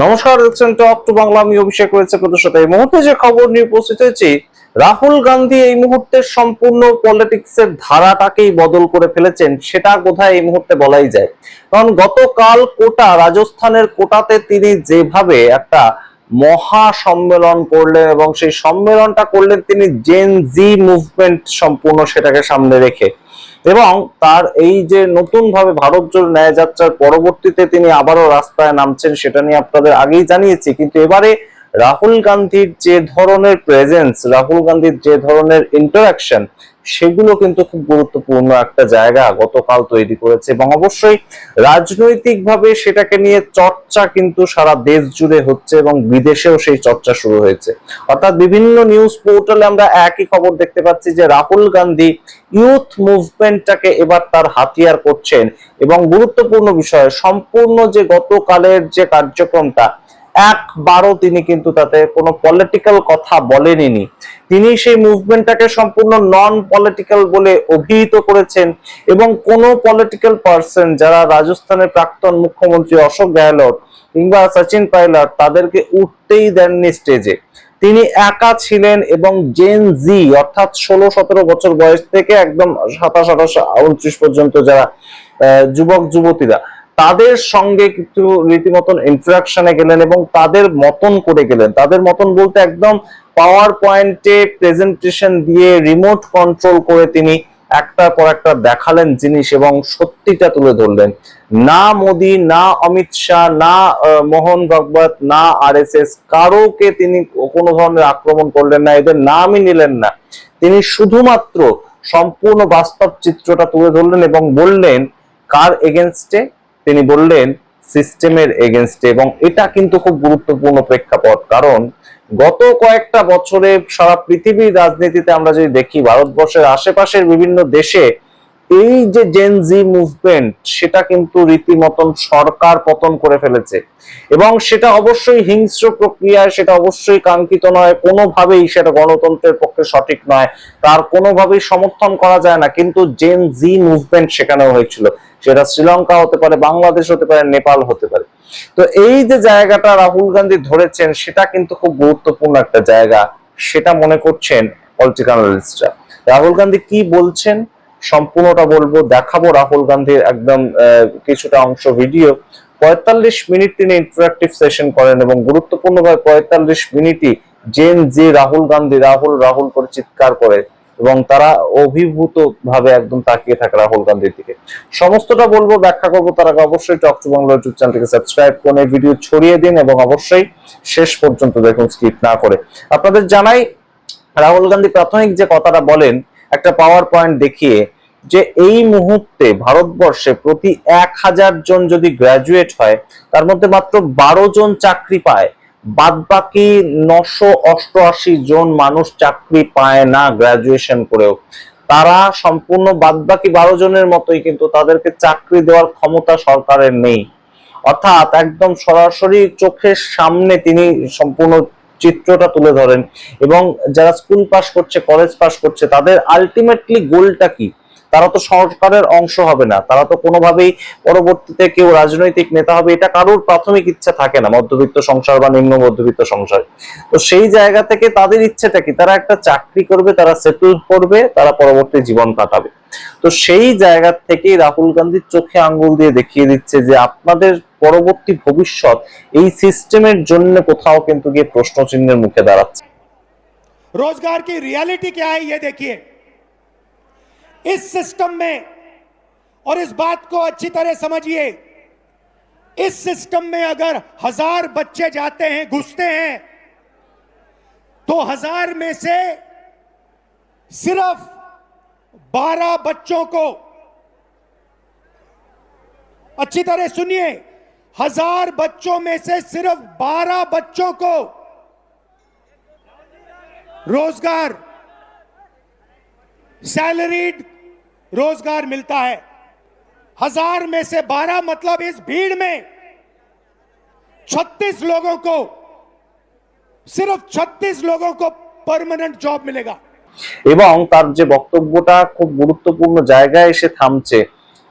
নমস্কার, দেখছেন talk to Bangla. আমি অভিষেক রয়েছে আপনাদের সাথে। এই মুহূর্তে যে খবর নিয়ে উপস্থিত হয়েছি, রাহুল গান্ধী এই মুহূর্তে সম্পূর্ণ পলিটিক্সের ধারাটাকেই বদল করে ফেলেছেন, সেটা কোথায় এই মুহূর্তে বলাই যায়। কারণ গতকাল কোটা, রাজস্থানের কোটাতে তিনি যেভাবে একটা মহা সম্মেলন করলেন এবং সেই সম্মেলনটা করলেন তিনি জেন জি মুভমেন্ট সম্পূর্ণ সেটাকে সামনে রেখে, এবং তার এই যে নতুন ভাবে ভারত জোড়ো ন্যায় যাত্রার পরবর্তীতে তিনি আবারও রাস্তায় নামছেন, সেটা নিয়ে আপনাদের আগেই জানিয়েছি। কিন্তু এবারে রাহুল গান্ধীর যে ধরনের প্রেজেন্স, রাহুল গান্ধীর যে ধরনের ইন্টারাকশন, সেগুলো কিন্তু খুব গুরুত্বপূর্ণ একটা জায়গা গতকাল তৈরি করেছে। এবং অবশ্যই রাজনৈতিকভাবে সেটাকে নিয়ে চর্চা কিন্তু সারা দেশ জুড়ে হচ্ছে এবং বিদেশেও সেই চর্চা শুরু হয়েছে। অর্থাৎ বিভিন্ন নিউজ পোর্টালে আমরা একই খবর দেখতে পাচ্ছি যে রাহুল গান্ধী ইউথ মুভমেন্টটাকে এবার তার হাতিয়ার করছেন। এবং গুরুত্বপূর্ণ বিষয়, সম্পূর্ণ যে গতকালের যে কার্যক্রমটা, একবারও তিনি কিন্তু তাতে কোনো পলিটিক্যাল কথা বলেননি। তিনি সেই মুভমেন্টটাকে সম্পূর্ণ নন পলিটিক্যাল বলে অভিহিত করেছেন। এবং কোনো পলিটিক্যাল পার্সন যারা রাজস্থানের প্রাক্তন মুখ্যমন্ত্রী অশোক গেহলট কিংবা সচিন পাইলট, তাদেরকে উঠতেই দেননি স্টেজে। তিনি একা ছিলেন এবং জেন জি অর্থাৎ 16-17 বছর বয়স থেকে একদম 27-28-29 পর্যন্ত যারা যুবক যুবতীরা, তাদের সঙ্গে কিন্তু রীতিমতন ইন্টারাকশনে গেলেন এবং তাদের মতন করে গেলেন। তাদের মতন বলতে একদম পাওয়ার পয়েন্টে প্রেজেন্টেশন দিয়ে রিমোট কন্ট্রোল করে তিনি একটার পর একটা দেখালেন জিনিস এবং সত্যিটা তুলে ধরলেন। না মোদি, না অমিত শাহ, না মোহন ভাগবত, না আরএসএস, কারোকে তিনি কোনো ধরনের আক্রমণ করলেন না, এদের নামই নিলেন না। তিনি শুধুমাত্র সম্পূর্ণ বাস্তব চিত্রটা তুলে ধরলেন এবং বললেন কার এগেনস্টে, তিনি বললেন সিস্টেমের এগেনস্টে। এবং এটা কিন্তু খুব গুরুত্বপূর্ণ প্রেক্ষাপট, কারণ গত কয়েকটা বছরে সারা পৃথিবীর রাজনীতিতে আমরা যদি দেখি, ভারতবর্ষের আশেপাশের বিভিন্ন দেশে এই যে জেন জি মুভমেন্ট, সেটা কিন্তু রীতিমতন সরকার পতন করে ফেলেছে। এবং সেটা অবশ্যই হিংস্র প্রক্রিয়া, সেটা অবশ্যই কাঙ্ক্ষিত নয়, কোনোভাবেই সেটা গণতন্ত্রের পক্ষে সঠিক নয়, তার কোনোভাবেই সমর্থন করা যায় না। কিন্তু জেন জি মুভমেন্ট সেখানেও হয়েছিল, সেটা শ্রীলঙ্কা হতে পারে, বাংলাদেশ হতে পারে, নেপাল হতে পারে। তো এই যে জায়গাটা রাহুল গান্ধী ধরেছেন, সেটা কিন্তু খুব গুরুত্বপূর্ণ একটা জায়গা, সেটা মনে করছেন পলিটিক্যাল অ্যানালিস্টরা। রাহুল গান্ধী কি বলছেন সম্পূর্ণটা বলবো, দেখাবো রাহুল গান্ধীর একদম কিছুটা অংশ ভিডিও। 45 মিনিট তিনি ইন্টারাক্টিভ সেশন করেন এবং গুরুত্বপূর্ণভাবে 45 মিনিটই জেন জি রাহুল গান্ধী রাহুল রাহুল করে চিৎকার করে এবং তারা অভিভূত ভাবে একদম তাকিয়ে থাকে রাহুল গান্ধীর দিকে। সমস্তটা বলবো, ব্যাখ্যা করবো, তার আগে অবশ্যই টক টু বাংলা ইউটিউব চ্যানেলটিকে সাবস্ক্রাইব করুন, এই ভিডিও ছড়িয়ে দিন এবং অবশ্যই শেষ পর্যন্ত দেখুন স্কিপ না করে। আপনাদের জানাই, রাহুল গান্ধী প্রাথমিক যে কথাটা বলেন একটা পাওয়ার পয়েন্ট দেখিয়ে, যে এই মুহূর্তে ভারতবর্ষে প্রতি 1000 জন যদি গ্রাজুয়েট হয়, তার মধ্যে মাত্র 12 জন চাকরি পায়। বাদ বাকি 988 জন মানুষ চাকরি পায় না গ্রাজুয়েশন করেও। তারা সম্পূর্ণ বাদ বাকি 12 জনের মতোই, কিন্তু তাদেরকে চাকরি দেওয়ার ক্ষমতা সরকারের নেই। অর্থাৎ একদম সরাসরি চোখের সামনে তিনি সম্পূর্ণ চিত্রটা তুলে ধরেন। এবং যারা স্কুল পাস করছে, কলেজ পাস করছে, তাদের আলটিমেটলি গোলটা কি? তারা তো সরকারের অংশ হবে না, তারা তো কোনোভাবেই পরবর্তীতে কেউ রাজনৈতিক নেতা হবে, এটা কারোর প্রাথমিক ইচ্ছা থাকে না মধ্যবিত্ত সংসার বা নিম্ন মধ্যবিত্ত সংসার। তো সেই জায়গা থেকে তাদের ইচ্ছেটা কি? তারা একটা চাকরি করবে, তারা সেটেল করবে, তারা পরবর্তী জীবন কাটাবে। তো সেই জায়গা থেকেই রাহুল গান্ধী চোখে আঙ্গুল দিয়ে দেখিয়ে দিচ্ছে যে আপনাদের পরবর্তী ভবিষ্যৎ এই সিস্টেমের জন্য কোথাও কিন্তু গিয়ে প্রশ্ন চিহ্নের মুখে দাঁড়াচ্ছে। रोजगार की रियलिटी क्या है ये देखिए। इस सिस्टम में, और इस बात को अच्छी तरह समझिए, इस सिस्टम में अगर 1000 बच्चे जाते हैं, घुसते हैं, तो 1000 में से सिर्फ 12 बच्चों को, अच्छी तरह सुनिए, 1000 बच्चों में से सिर्फ 12 बच्चों को रोजगार, सैलरीड रोजगार मिलता है। 1000 में से 12 मतलब इस भीड़ में 36 लोगों को, सिर्फ 36 लोगों को परमानेंट जॉब मिलेगा। এবং তার যে বক্তব্যটা খুব গুরুত্বপূর্ণ জায়গায় এসে থামছে,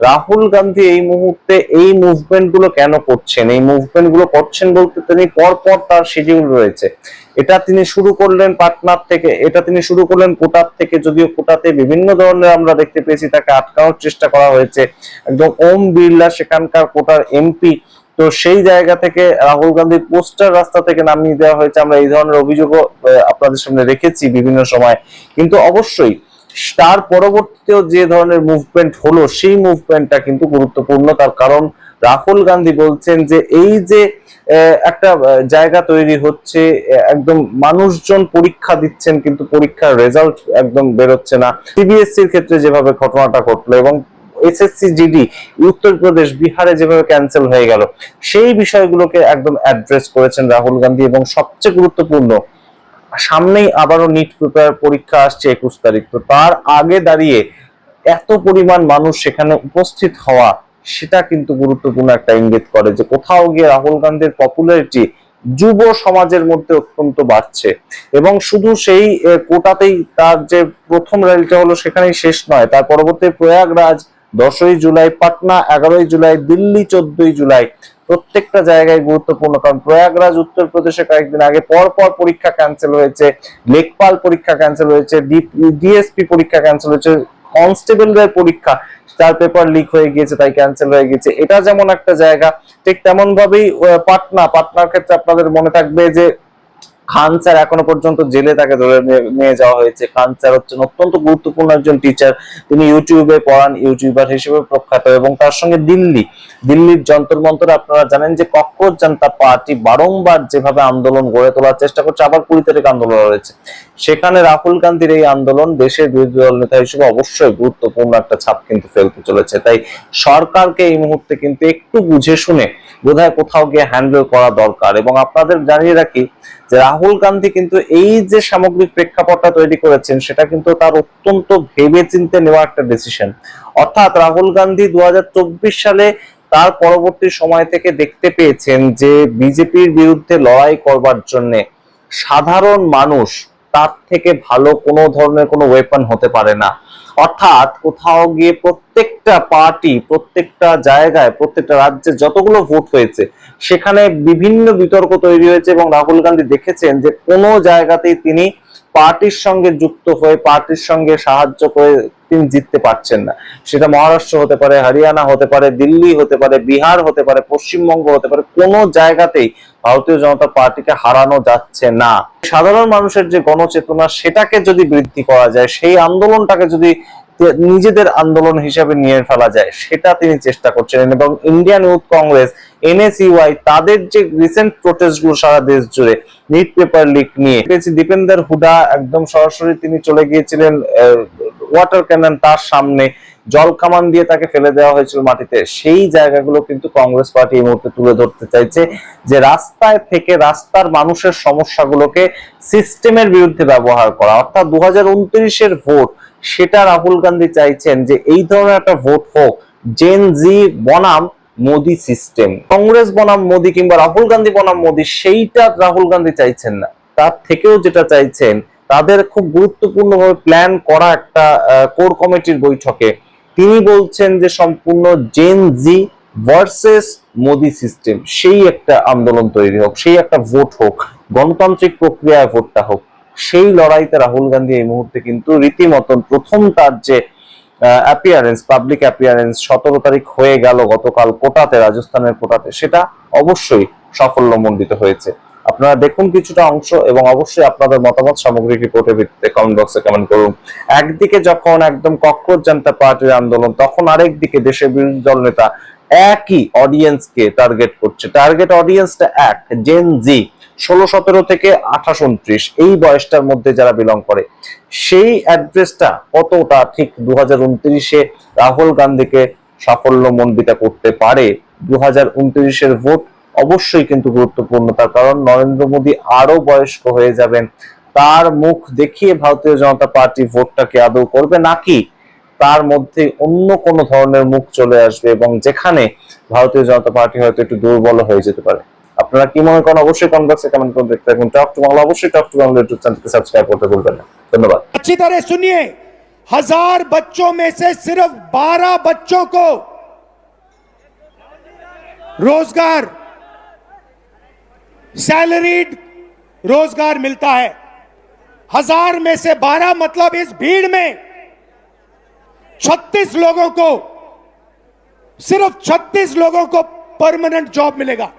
রাহুল গান্ধী এই মুহূর্তে এই মুভমেন্ট গুলো কেন করছেন, এই মুভমেন্ট গুলো করছেন বলতে তিনি পরপর তার শিডিউল রয়েছে। এটা তিনি শুরু করলেন পাটনার থেকে, এটা তিনি শুরু করলেন কোটার থেকে, যদিও কোটাতে বিভিন্ন ধরনের আমরা দেখতে পেয়েছি তাকে আটকানোর চেষ্টা করা হয়েছে। একদম ওম বিড়লা সেখানকার কোটার এমপি, তো সেই জায়গা থেকে রাহুল গান্ধীর পোস্টার রাস্তা থেকে নামিয়ে দেওয়া হয়েছে। আমরা এই ধরনের অভিযোগও আপনাদের সামনে রেখেছি বিভিন্ন সময়। কিন্তু অবশ্যই তার পরবর্তীতেও যে ধরনের মুভমেন্ট হলো সেই মুভমেন্টটা কিন্তু গুরুত্বপূর্ণ। তার কারণ রাহুল গান্ধী বলছেন যে এই যে একটা জায়গা তৈরি হচ্ছে, একদম মানুষজন পরীক্ষা দিচ্ছেন কিন্তু পরীক্ষার রেজাল্ট একদম বেরোচ্ছে না। সিবিএসসির ক্ষেত্রে যেভাবে ঘটনাটা ঘটলো এবং এসএসসি জিডি উত্তরপ্রদেশ বিহারে যেভাবে ক্যান্সেল হয়ে গেল, সেই বিষয়গুলোকে একদম অ্যাড্রেস করেছেন রাহুল গান্ধী। এবং সবচেয়ে গুরুত্বপূর্ণ, সামনেই আবারও নিট পেপার পরীক্ষা আসছে 21 তারিখ, তো তার আগে দাঁড়িয়ে এত পরিমাণ মানুষ সেখানে উপস্থিত হওয়া, সেটা কিন্তু গুরুত্বপূর্ণ একটা ইঙ্গিত করে যে কোথাও গিয়ে রাহুল গান্ধীর পপুলারিটি যুব সমাজের মধ্যে অত্যন্ত বাড়ছে। এবং শুধু সেই কোটাতেই তার যে প্রথম র্যালিটা হলো সেখানেই শেষ নয়, তার পরবর্তী প্রয়াগরাজ 10ই জুলাই, পাটনা 11ই জুলাই, দিল্লি 14ই জুলাই, প্রত্যেকটা জায়গায় গুরুত্বপূর্ণ। কারণ প্রয়াগরাজ উত্তরপ্রদেশে কয়েকদিন আগে পর পর পরীক্ষা ক্যান্সেল হয়েছে, লেখপাল পরীক্ষা ক্যান্সেল হয়েছে, ডিএসপি পরীক্ষা ক্যান্সেল হয়েছে, কনস্টেবলদের পরীক্ষা তার পেপার লিক হয়ে গিয়েছে তাই ক্যান্সেল হয়ে গেছে। এটা যেমন একটা জায়গা, ঠিক তেমন ভাবেই পাটনার ক্ষেত্রে আপনাদের মনে থাকবে যে খান স্যার এখনো পর্যন্ত জেলে তাকে ধরে নিয়ে যাওয়া হয়েছে। খান স্যার হচ্ছেন অত্যন্ত গুরুত্বপূর্ণ একজন টিচার, তিনি ইউটিউবে পড়ান, ইউটিউবার হিসেবে প্রখ্যাত। এবং তার সঙ্গে দিল্লির যন্তর মন্তরে আপনারা জানেন যে ককরোচ জনতা পার্টি বারংবার যেভাবে আন্দোলন গড়ে তোলার চেষ্টা করছে, আবার 20 তারিখ আন্দোলন রয়েছে, সেখানে রাহুল গান্ধীর এই আন্দোলন দেশের বিরোধী দল নেতা হিসেবে অবশ্যই গুরুত্বপূর্ণ একটা ছাপ কিন্তু ফেলতে চলেছে। তাই সরকারকে এই মুহূর্তে কিন্তু একটু বুঝে শুনে বোধহয় কোথাও গিয়ে হ্যান্ডেল করা দরকার। এবং আপনাদের জানিয়ে রাখি যে রাহুল গান্ধী কিন্তু এই যে সামগ্রিক প্রেক্ষাপটটা তৈরি করেছেন সেটা কিন্তু তার অত্যন্ত ভেবে চিন্তে নেওয়া একটা ডিসিশন। অর্থাৎ রাহুল গান্ধী 2024 সালে তার পরবর্তী সময় থেকে দেখতে পেয়েছেন যে বিজেপির বিরুদ্ধে লড়াই করবার জন্য সাধারণ মানুষ তার থেকে ভালো কোনো ধরনের কোনো ওয়েপন হতে পারে না। অর্থাৎ কোথাও গিয়ে প্রত্যেকটা পার্টি, প্রত্যেকটা জায়গায়, প্রত্যেকটা রাজ্যে যতগুলো ভোট হয়েছে সেখানে বিভিন্ন বিতর্ক তৈরি হয়েছে এবং রাহুল গান্ধী দেখেছেন যে কোনো জায়গাতেই তিনি পার্টির সঙ্গে যুক্ত হয়ে পার্টির সঙ্গে সাহায্য করে তিনি জিততে পারছেন না। সেটা মহারাষ্ট্র হতে পারে, হরিয়ানা হতে পারে, দিল্লি হতে পারে, বিহার হতে পারে, পশ্চিমবঙ্গ হতে পারে, কোনো জায়গাতেই ভারতীয় জনতা পার্টিকে হারানো যাচ্ছে না। সাধারণ মানুষের যে গণচেতনা সেটাকে যদি বৃদ্ধি করা যায়, সেই আন্দোলনটাকে যদি নিজেদের আন্দোলন হিসাবে নিয়ে ফেলা যায়, সেটা তিনি চেষ্টা করছিলেন। এবং ইন্ডিয়ান ইউথ কংগ্রেস এনএসইউআই তাদের যে রিসেন্ট প্রোটেস্ট গুলো সারা দেশ জুড়ে নিট পেপার লিক নিয়ে, দীপেন্দর হুডা একদম সরাসরি তিনি চলে গিয়েছিলেন ওয়াটার ক্যানন, তার সামনে জল কামান দিয়ে তাকে ফেলে দেওয়া হয়েছিল মাটিতে। সেই জায়গাগুলো কিন্তু কংগ্রেস পার্টি এই মুহূর্তে তুলে ধরতে চাইছে যে রাস্তায় থেকে রাস্তার মানুষের সমস্যাগুলোকে সিস্টেমের বিরুদ্ধে ব্যবহার করা। অর্থাৎ 2029-এর ভোট, সেটা রাহুল গান্ধী চাইছেন যে এই ধরনের একটা ভোট হোক জেন জি বনাম মোদি সিস্টেম, কংগ্রেস বনাম মোদি কিংবা রাহুল গান্ধী বনাম মোদি, সেইটা রাহুল গান্ধী চাইছেন না। তার থেকেও যেটা চাইছেন, তাদের খুব গুরুত্বপূর্ণভাবে প্ল্যান করা একটা কোর কমিটির বৈঠকে তিনি বলছেন যে সম্পূর্ণ জেন জি ভার্সেস মোদি সিস্টেম, সেই একটা আন্দোলন তৈরি হোক, সেই একটা ভোট হোক, গণতান্ত্রিক প্রক্রিয়ায় ভোটটা হোক। সেই লড়াইতে রাহুল গান্ধী এই মুহূর্তে কিন্তু রীতিমতন প্রথম তার যে পাবলিক অ্যাপিয়ারেন্স 17 তারিখ হয়ে গেল গতকাল কোটাতে, রাজস্থানের কোটাতে, সেটা অবশ্যই সাফল্যমণ্ডিত হয়েছে। আপনারা দেখুন কিছুটা অংশ এবং অবশ্যই আপনাদের মতামত সামগ্রিক রিপোর্টের ভিত্তিতে কমেন্ট বক্সে কমেন্ট করুন। একদিকে যখন একদম ককরোচ জনতা পার্টির আন্দোলন, তখন আরেকদিকে দেশের বিরোধী দল নেতা একই অডিয়েন্সকে টার্গেট করছে। টার্গেট অডিয়েন্সটা এক, জেন জি, 16-17 থেকে 28-29 এই বয়সটার মধ্যে যারা বিলং করে। সেই অ্যাড্রেসটা কতটা ঠিক 2029-এ রাহুল গান্ধীকে সাফল্যমণ্ডিত করতে পারে। 2029-এর ভোট অবশ্যই কিন্তু গুরুত্বপূর্ণ, তার কারণ নরেন্দ্র মোদী আরো বয়স্ক হয়ে যাবেন। তার মুখ দেখিয়ে ভারতীয় জনতা পার্টি ভোটটাকে আদৌ করবে, নাকি তার মধ্যে অন্য কোনো ধরনের মুখ চলে আসবে এবং যেখানে ভারতীয় জনতা পার্টি হয়তো একটু দুর্বল হয়ে যেতে পারে। আপনারা কি মনে করেন অবশ্যই কমেন্ট বক্সে কমেন্ট করে দেখতে থাকুন। টক টু বাংলা অবশ্যই টক টু বাংলা ইউটিউব চ্যানেলকে সাবস্ক্রাইব করতে ভুলবেন না। ধন্যবাদ। अच्छी तरह सुनिए, 1000 बच्चों में से सिर्फ 12 बच्चों को रोजगार, सैलरीड रोजगार मिलता है। 1000 में से 12 मतलब इस भीड़ में 36 लोगों को, सिर्फ 36 लोगों को परमानेंट जॉब मिलेगा।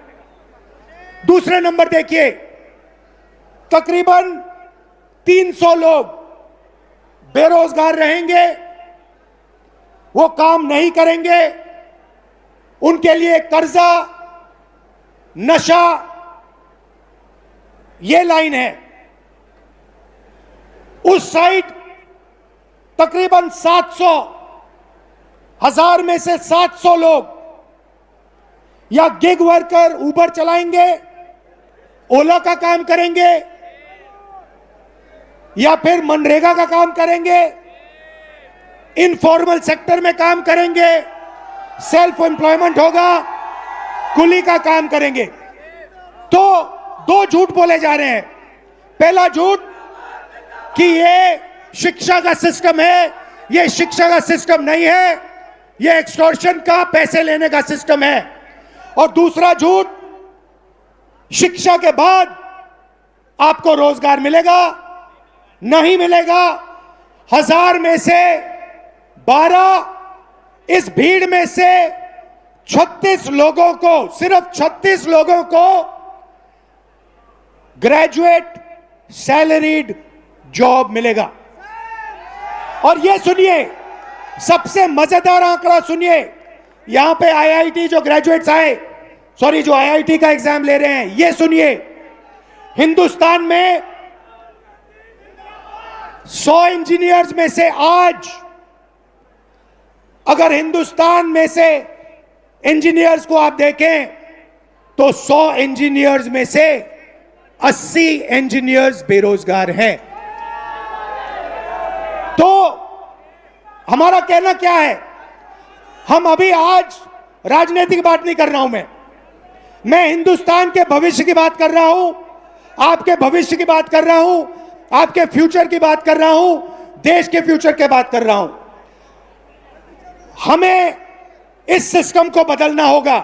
दूसरे नंबर देखिए, तकरीबन 300 लोग बेरोजगार रहेंगे, वो काम नहीं करेंगे, उनके लिए कर्जा, नशा, ये लाइन है। उस साइड तकरीबन 700, 1000 में से 700 लोग या गिग वर्कर, उबर चलाएंगे, ओला का काम करेंगे, या फिर मनरेगा का काम करेंगे, इनफॉर्मल सेक्टर में काम करेंगे, सेल्फ एम्प्लॉयमेंट होगा, कुली का काम करेंगे। तो 2 झूठ बोले जा रहे हैं। पहला झूठ कि ये शिक्षा का सिस्टम है, ये शिक्षा का सिस्टम नहीं है, ये एक्सटॉर्शन का, पैसे लेने का सिस्टम है। और दूसरा झूठ, शिक्षा के बाद आपको रोजगार मिलेगा, नहीं मिलेगा। 1000 में से 12, इस भीड़ में से 36 लोगों को, सिर्फ 36 लोगों को ग्रेजुएट सैलरीड जॉब मिलेगा। और ये सुनिए, सबसे मजेदार आंकड़ा सुनिए, यहां पे आईआईटी जो ग्रेजुएट्स आए, सॉरी जो आईआईटी का एग्जाम ले रहे हैं, ये सुनिए, हिंदुस्तान में 100 इंजीनियर्स में से आज, अगर हिंदुस्तान में से इंजीनियर्स को आप देखें तो 100 इंजीनियर्स में से 80 इंजीनियर्स बेरोजगार हैं। तो हमारा कहना क्या है, हम अभी आज राजनीतिक बात नहीं कर रहा हूं, मैं हिंदुस्तान के भविष्य की बात कर रहा हूं, आपके भविष्य की बात कर रहा हूं, आपके फ्यूचर की बात कर रहा हूं, देश के फ्यूचर की बात कर रहा हूं। हमें इस सिस्टम को बदलना होगा।